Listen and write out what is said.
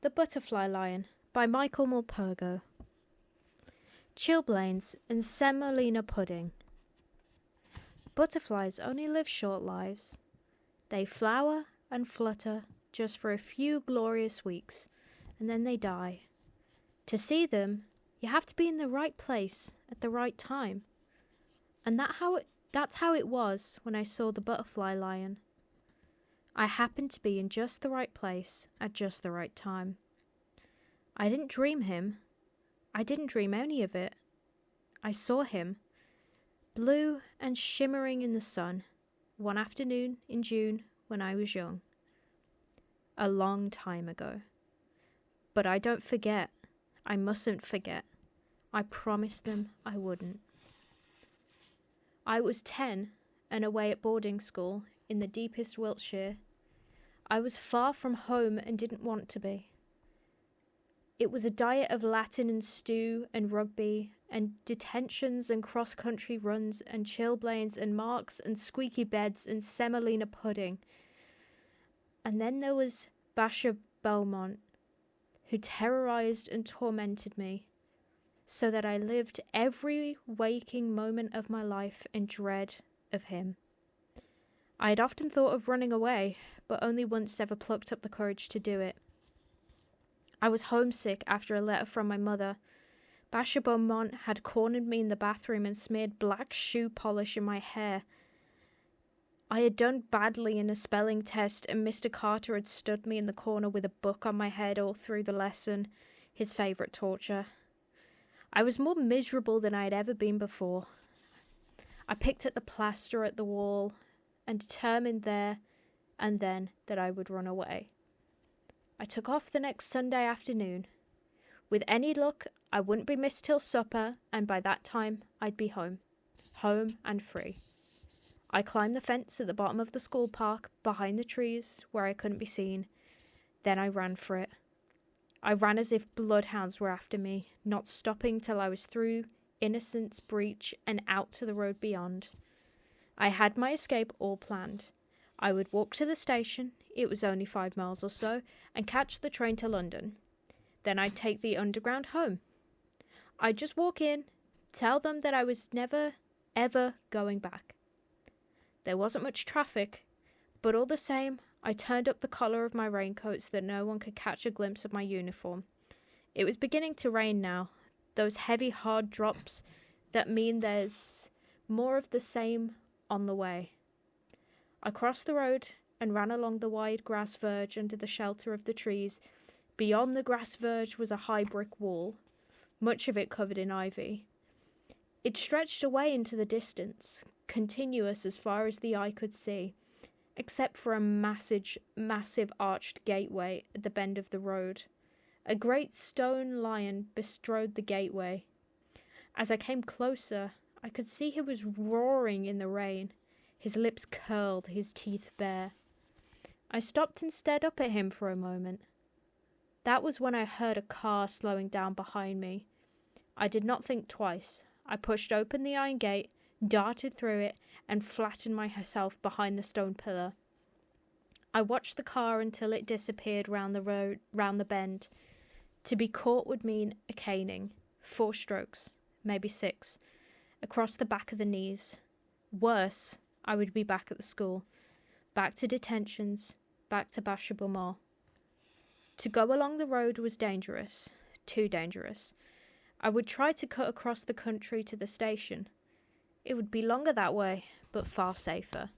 The Butterfly Lion by Michael Morpurgo. Chilblains and semolina pudding. Butterflies only live short lives. They flower and flutter just for a few glorious weeks, and then they die. To see them, you have to be in the right place at the right time. And that's how it was when I saw the butterfly lion. I happened to be in just the right place at just the right time. I didn't dream him. I didn't dream any of it. I saw him, blue and shimmering in the sun, one afternoon in June when I was young. A long time ago. But I don't forget. I mustn't forget. I promised them I wouldn't. I was 10 and away at boarding school in the deepest Wiltshire. I was far from home and didn't want to be. It was a diet of Latin and stew and rugby and detentions and cross-country runs and chilblains and marks and squeaky beds and semolina pudding. And then there was Basher Belmont, who terrorized and tormented me, so that I lived every waking moment of my life in dread of him. I had often thought of running away, but only once ever plucked up the courage to do it. I was homesick after a letter from my mother. Basher Beaumont had cornered me in the bathroom and smeared black shoe polish in my hair. I had done badly in a spelling test, and Mr. Carter had stood me in the corner with a book on my head all through the lesson, his favourite torture. I was more miserable than I had ever been before. I picked at the plaster at the wall and determined there and then that I would run away. I took off the next Sunday afternoon. With any luck, I wouldn't be missed till supper, and by that time I'd be home. Home and free. I climbed the fence at the bottom of the school park, behind the trees, where I couldn't be seen. Then I ran for it. I ran as if bloodhounds were after me, not stopping till I was through Innocent's Breach and out to the road beyond. I had my escape all planned. I would walk to the station, it was only 5 miles or so, and catch the train to London. Then I'd take the underground home. I'd just walk in, tell them that I was never, ever going back. There wasn't much traffic, but all the same, I turned up the collar of my raincoat so that no one could catch a glimpse of my uniform. It was beginning to rain now, those heavy, hard drops that mean there's more of the same on the way. I crossed the road and ran along the wide grass verge under the shelter of the trees. Beyond the grass verge was a high brick wall, much of it covered in ivy. It stretched away into the distance, continuous as far as the eye could see, except for a massive arched gateway at the bend of the road. A great stone lion bestrode the gateway. As I came closer, I could see he was roaring in the rain, his lips curled, his teeth bare. I stopped and stared up at him for a moment. That was when I heard a car slowing down behind me. I did not think twice. I pushed open the iron gate, darted through it, and flattened myself behind the stone pillar. I watched the car until it disappeared round the bend. To be caught would mean a caning, 4 strokes, maybe 6, across the back of the knees. Worse, I would be back at the school, back to detentions, back to Basher Beaumont. To go along the road was dangerous, too dangerous. I would try to cut across the country to the station. It would be longer that way, but far safer.